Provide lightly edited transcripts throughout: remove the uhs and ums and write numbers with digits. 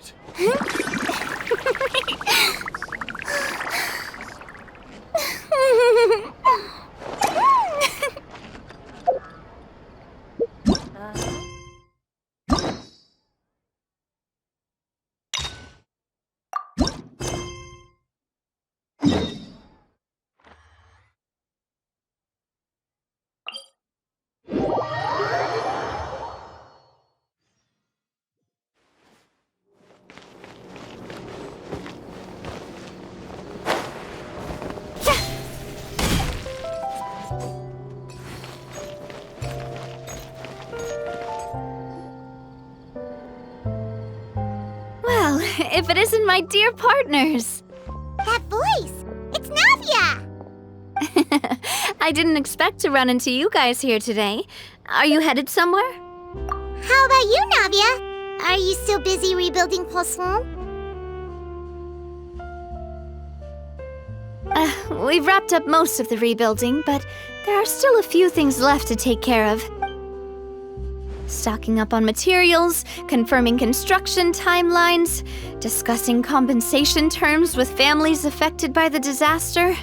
it. If it isn't my dear partners. That voice! It's Navia! I didn't expect to run into you guys here today. Are you headed somewhere? How about you, Navia? Are you still busy rebuilding Poisson? We've wrapped up most of the rebuilding, but there are still a few things left to take care of. Stocking up on materials, confirming construction timelines, discussing compensation terms with families affected by the disaster.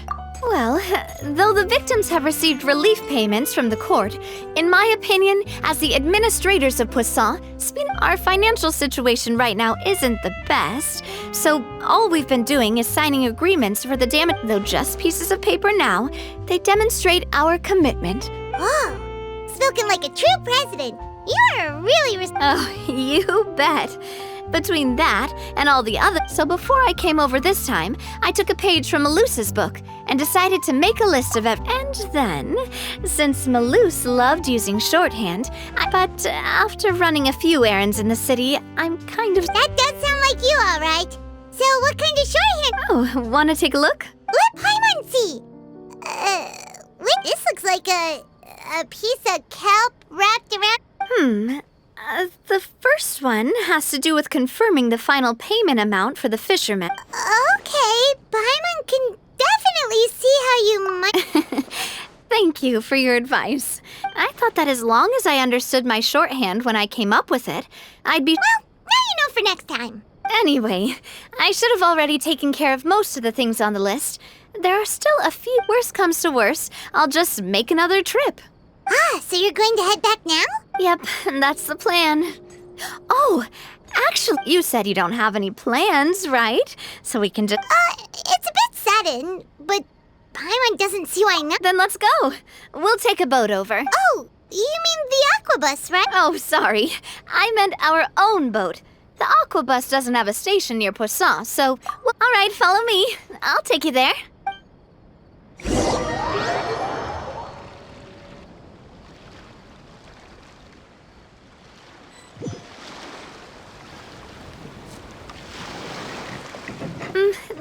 Well, though the victims have received relief payments from the court, in my opinion, as the administrators of Poisson, Spina, our financial situation right now isn't the best. So all we've been doing is signing agreements for the damage. Though just pieces of paper now, they demonstrate our commitment. Oh, spoken like a true president. You're really Oh, you bet. Between that and all the other... So before I came over this time, I took a page from Malus's book and decided to make a list of And then, since Malus loved using shorthand, but after running a few errands in the city, I'm kind of... That does sound like you, all right. So what kind of shorthand? Oh, want to take a look? Let Paimon see. This looks like a piece of kelp wrapped around... The first one has to do with confirming the final payment amount for the fishermen. Okay, Paimon can definitely see how you might... Thank you for your advice. I thought that as long as I understood my shorthand when I came up with it, I'd be... Well, now you know for next time. Anyway, I should have already taken care of most of the things on the list. There are still a few. Worst comes to worst, I'll just make another trip. So you're going to head back now? Yep, that's the plan. Oh, actually, you said you don't have any plans, right? So we can just... It's a bit sudden, but Paimon doesn't see why not. Then let's go. We'll take a boat over. Oh, you mean the aquabus, right? Oh, sorry. I meant our own boat. The aquabus doesn't have a station near Poisson, so... Well, all right, follow me. I'll take you there.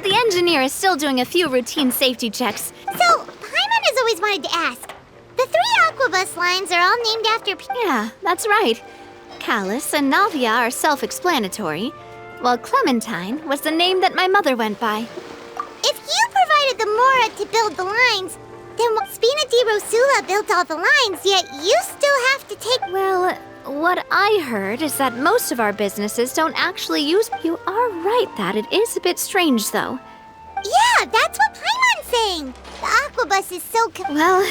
The engineer is still doing a few routine safety checks. So, Paimon has always wanted to ask. The 3 aquabus lines are all named after Yeah, that's right. Callus and Navia are self-explanatory, while Clementine was the name that my mother went by. If you provided the Mora to build the lines, then Spina di Rosula built all the lines, yet you still have to take... Well, what I heard is that most of our businesses don't actually use... You are right that it is a bit strange, though. Yeah, that's what Paimon's saying. The aquabus is so... Well,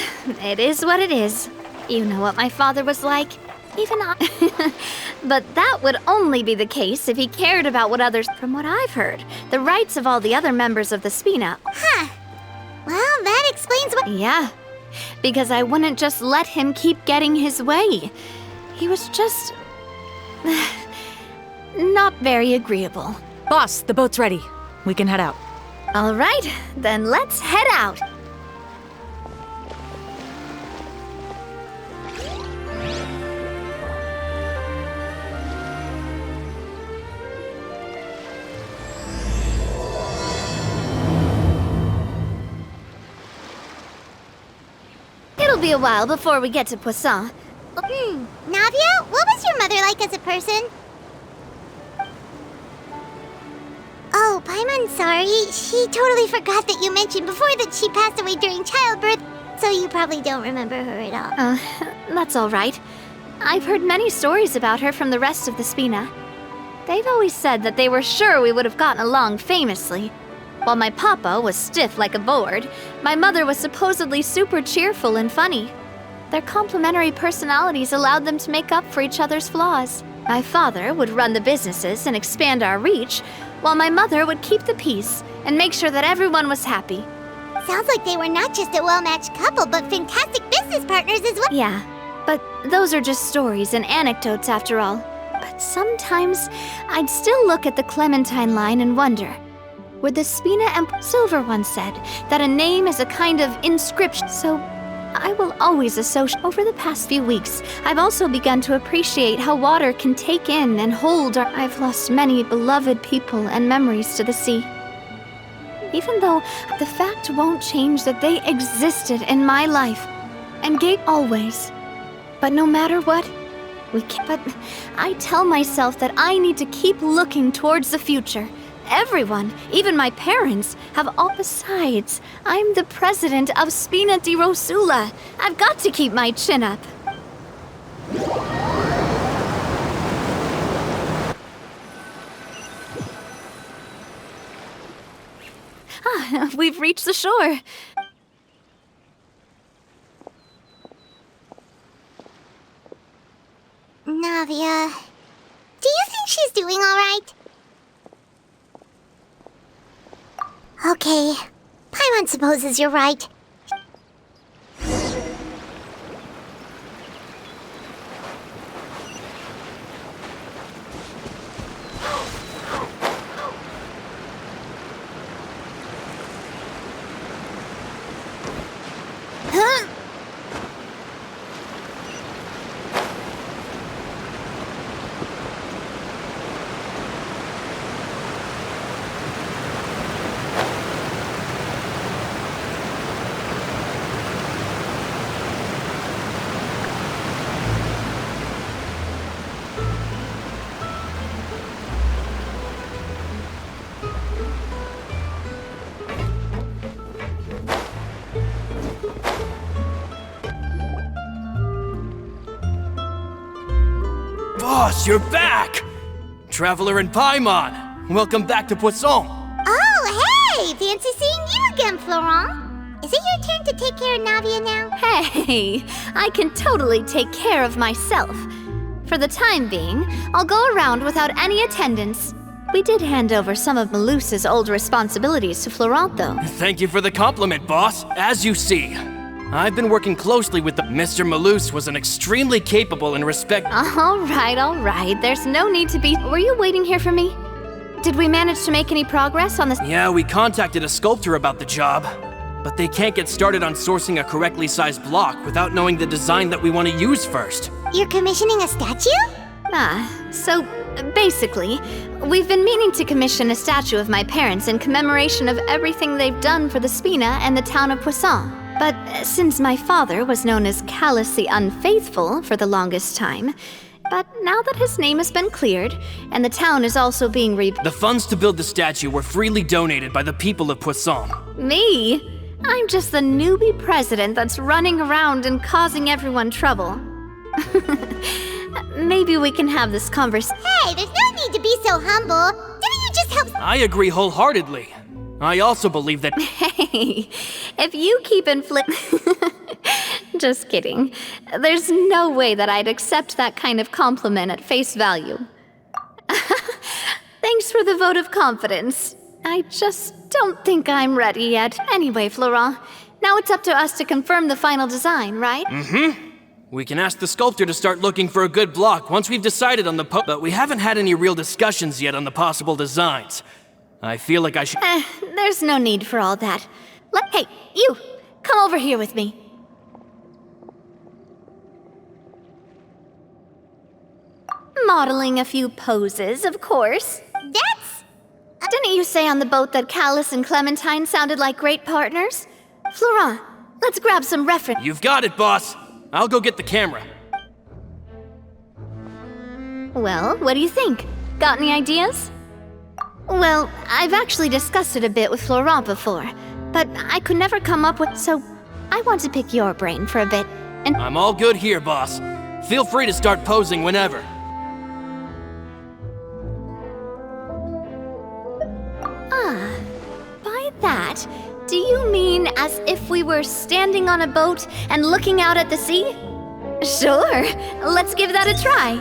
it is what it is. You know what my father was like. Even I... But that would only be the case if he cared about what others... From what I've heard, the rights of all the other members of the Spina... Huh. Well, that explains what... Yeah, because I wouldn't just let him keep getting his way. He was just... not very agreeable. Boss, the boat's ready. We can head out. All right, then let's head out. It'll be a while before we get to Poisson. Navia, what was your mother like as a person? Oh, Paimon, sorry. She totally forgot that you mentioned before that she passed away during childbirth, so you probably don't remember her at all. That's all right. I've heard many stories about her from the rest of the Spina. They've always said that they were sure we would have gotten along famously. While my papa was stiff like a board, my mother was supposedly super cheerful and funny. Their complementary personalities allowed them to make up for each other's flaws. My father would run the businesses and expand our reach, while my mother would keep the peace and make sure that everyone was happy. Sounds like they were not just a well-matched couple, but fantastic business partners as well. Yeah, but those are just stories and anecdotes after all. But sometimes I'd still look at the Clementine line and wonder, would the Spina and Silver once said that a name is a kind of inscription, so I will always associate. Over the past few weeks, I've also begun to appreciate how water can take in and hold I've lost many beloved people and memories to the sea. Even though the fact won't change that they existed in my life and gave always. But no matter what, but I tell myself that I need to keep looking towards the future. Everyone, even my parents, have all. Besides, I'm the president of Spina di Rosula. I've got to keep my chin up. We've reached the shore. Navia, do you think she's doing all right? Okay, Paimon supposes you're right. Boss, you're back! Traveler and Paimon, welcome back to Poisson. Oh, hey! Fancy seeing you again, Florent. Is it your turn to take care of Navia now? Hey, I can totally take care of myself. For the time being, I'll go around without any attendance. We did hand over some of Malouse's old responsibilities to Florent, though. Thank you for the compliment, boss. As you see, I've been working closely with Mr. Malouse was an extremely capable and All right. There's no need to be. Were you waiting here for me? Did we manage to make any progress on this? Yeah, we contacted a sculptor about the job, but they can't get started on sourcing a correctly sized block without knowing the design that we want to use first. You're commissioning a statue? So basically, we've been meaning to commission a statue of my parents in commemoration of everything they've done for the Spina and the town of Poisson. But since my father was known as callously unfaithful for the longest time, but now that his name has been cleared, and the town is also being The funds to build the statue were freely donated by the people of Poisson. Me? I'm just the newbie president that's running around and causing everyone trouble. Maybe we can have this conversation. Hey, there's no need to be so humble. Didn't you just help? I agree wholeheartedly. I also believe that. Hey, if you keep Just kidding. There's no way that I'd accept that kind of compliment at face value. Thanks for the vote of confidence. I just don't think I'm ready yet. Anyway, Florent, now it's up to us to confirm the final design, right? Mm-hmm. We can ask the sculptor to start looking for a good block once we've decided on but we haven't had any real discussions yet on the possible designs. I feel like I should. There's no need for all that. Hey, you! Come over here with me. Modeling a few poses, of course. That's... Didn't you say on the boat that Callus and Clementine sounded like great partners? Florent, let's grab some reference. You've got it, boss. I'll go get the camera. Well, what do you think? Got any ideas? Well, I've actually discussed it a bit with Florent before, but I could never come up with, so I want to pick your brain for a bit, and I'm all good here, boss. Feel free to start posing whenever. that, do you mean as if we were standing on a boat and looking out at the sea? Sure, let's give that a try.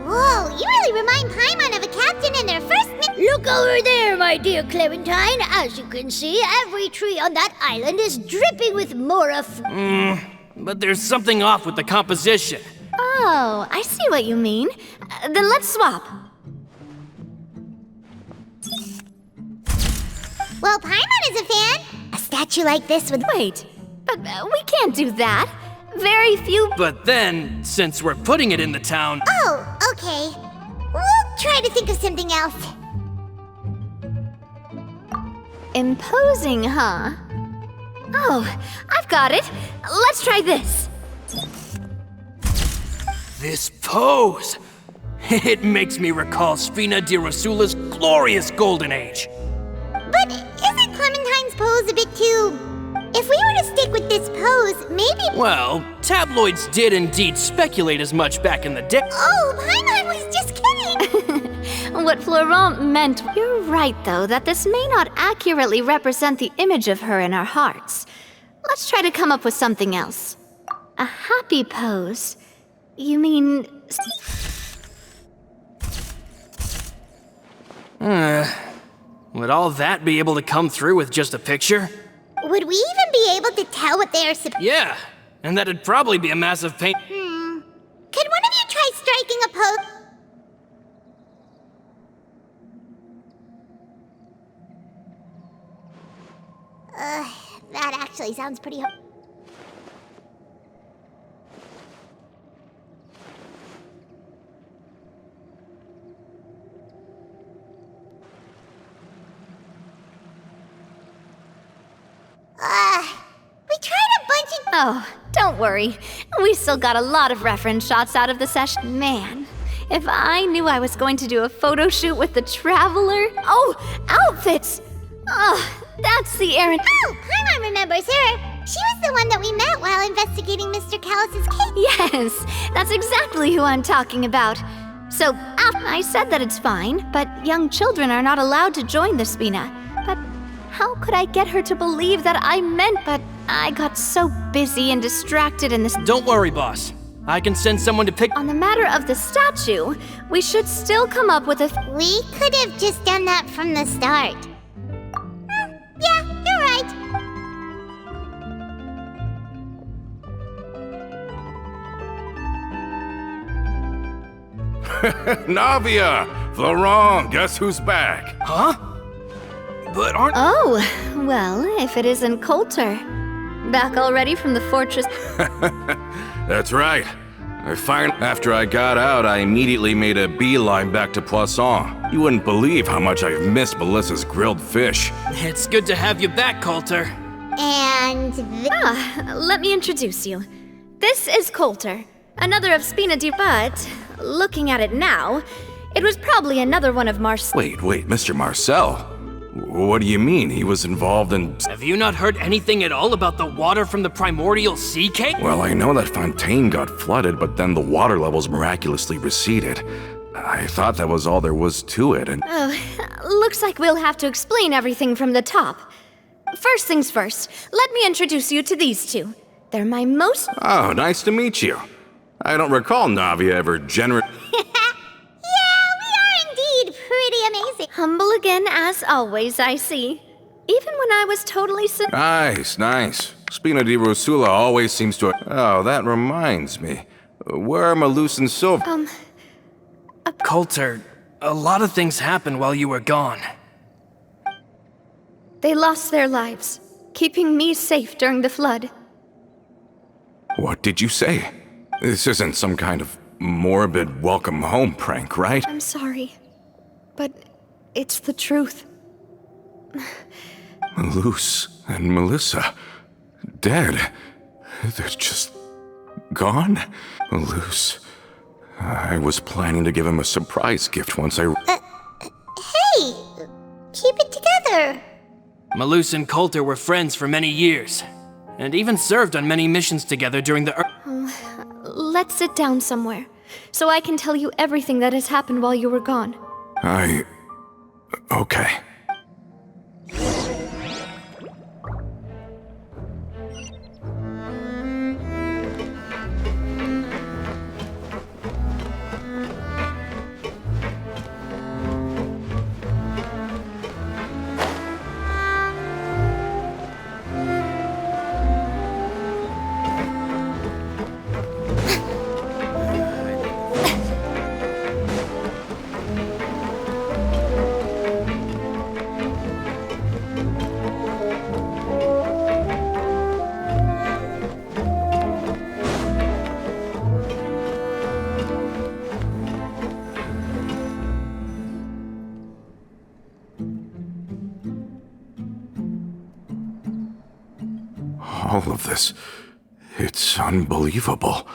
Whoa, you really remind Paimon of a captain in their first Look over there, my dear Clementine. As you can see, every tree on that island is dripping with mora. But there's something off with the composition. Oh, I see what you mean. Then let's swap. Well, Paimon is a fan. A statue like this would... Wait, but we can't do that. Very few... But then, since we're putting it in the town... Oh, okay. We'll try to think of something else. Imposing, huh? Oh, I've got it. Let's try this. This pose! It makes me recall Spina di Rosula's glorious golden age. But isn't Clementine's pose a bit too... If we were to stick with this pose, maybe... Well, tabloids did indeed speculate as much back in the day. Oh, Paimon was just kidding! What Florent meant... You're right, though, that this may not accurately represent the image of her in our hearts. Let's try to come up with something else. A happy pose? You mean... Would all that be able to come through with just a picture? Would we even be able to tell what they are Yeah, and that'd probably be a massive pain. Could one of you try striking a pose? That actually sounds pretty we tried a bunch of... Oh, don't worry. We still got a lot of reference shots out of the session. Man, if I knew I was going to do a photo shoot with the Traveler... Oh, outfits! Oh, that's the errand... Oh, Paimon remembers her. She was the one that we met while investigating Mr. Callus's case. Yes, that's exactly who I'm talking about. So, I said that it's fine, but young children are not allowed to join the Spina. But how could I get her to believe that I meant... But I got so busy and distracted in this... Don't worry, boss. I can send someone to pick... On the matter of the statue, we should still come up with a... We could have just done that from the start. Yeah, you're right. Navia! Florent, guess who's back? Huh? But aren't... Oh, well, if it isn't Coulter. Back already from the fortress... That's right. After I got out, I immediately made a beeline back to Poisson. You wouldn't believe how much I've missed Melissa's grilled fish. It's good to have you back, Coulter. And... Let me introduce you. This is Coulter, another of Spina di... But, looking at it now, it was probably another one of Wait, Mr. Marcel? What do you mean? He was involved in... Have you not heard anything at all about the water from the primordial sea cave? Well, I know that Fontaine got flooded, but then the water levels miraculously receded. I thought that was all there was to it, and... Oh, looks like we'll have to explain everything from the top. First things first, let me introduce you to these two. They're my most... Oh, nice to meet you. I don't recall Navia ever Amazing. Humble again, as always, I see. Even when I was totally Nice. Spina di Rosula always seems to... Oh, that reminds me. Where are Malus and Silver? Coulter, a lot of things happened while you were gone. They lost their lives, keeping me safe during the flood. What did you say? This isn't some kind of morbid welcome home prank, right? I'm sorry, but it's the truth. Malus and Melissa, dead. They're just gone? Malus, I was planning to give him a surprise gift once I... Hey! Keep it together! Malus and Coulter were friends for many years, and even served on many missions together during the... Let's sit down somewhere, so I can tell you everything that has happened while you were gone. Okay. all of this. It's unbelievable.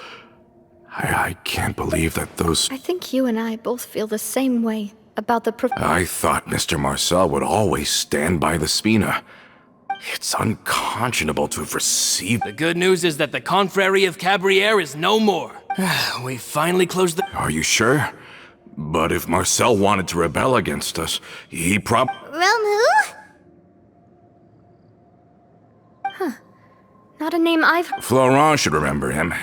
I can't believe that those... I think you and I both feel the same way about the I thought Mr. Marcel would always stand by the Spina. It's unconscionable to have received... The good news is that the Confrérie of Cabrières is no more. We finally closed the... Are you sure? But if Marcel wanted to rebel against us, he Rome who? Not a name I've... Florent should remember him.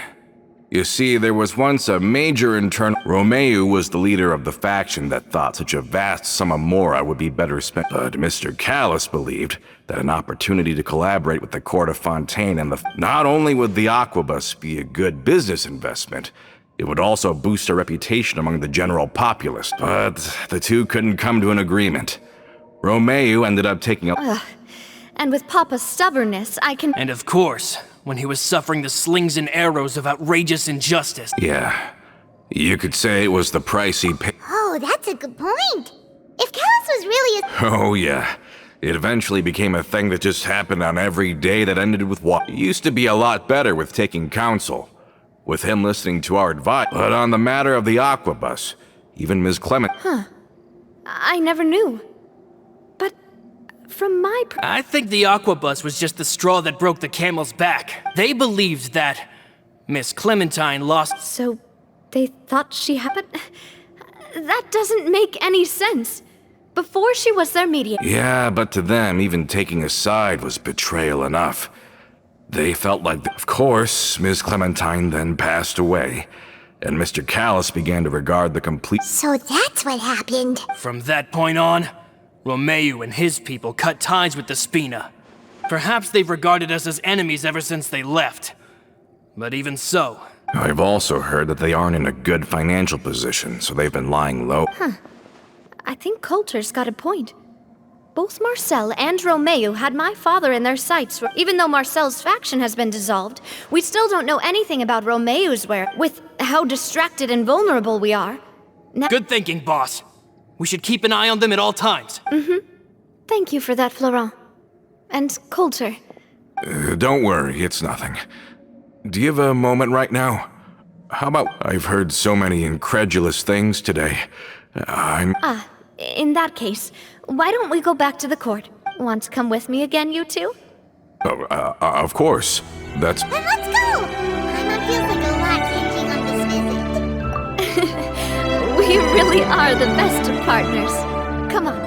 You see, there was once a major internal... Romeo was the leader of the faction that thought such a vast sum of mora would be better spent. But Mr. Callas believed that an opportunity to collaborate with the court of Fontaine and the... Not only would the aquabus be a good business investment, it would also boost our reputation among the general populace. But the two couldn't come to an agreement. Romeo ended up taking a... And with Papa's stubbornness, I can... And of course, when he was suffering the slings and arrows of outrageous injustice. Yeah, you could say it was the price he paid. Oh, that's a good point. If Callas was really a... Oh yeah, it eventually became a thing that just happened on every day that ended with what... It used to be a lot better with taking counsel, with him listening to our advice. But on the matter of the aquabus, even Ms. Clement... I never knew. But from my... I think the aquabus was just the straw that broke the camel's back. They believed that Miss Clementine lost... So they thought she had... But that doesn't make any sense. Before she was their mediator... Yeah, but to them, even taking a side was betrayal enough. They felt like... Of course, Miss Clementine then passed away, and Mr. Callas began to regard the complete... So that's what happened. From that point on, Romeo and his people cut ties with the Spina. Perhaps they've regarded us as enemies ever since they left. But even so... I've also heard that they aren't in a good financial position, so they've been lying low. I think Coulter's got a point. Both Marcel and Romeo had my father in their sights. Even though Marcel's faction has been dissolved, we still don't know anything about Romeo's with how distracted and vulnerable we are. Now Good thinking, boss. We should keep an eye on them at all times. Thank you for that, Florent. And Coulter. Don't worry, it's nothing. Do you have a moment right now? How about... I've heard so many incredulous things today. In that case, why don't we go back to the court? Want to come with me again, you two? Of course. That's... Then let's go! Paimon feels like a lot hinging on this visit. We really are the best of partners. Come on.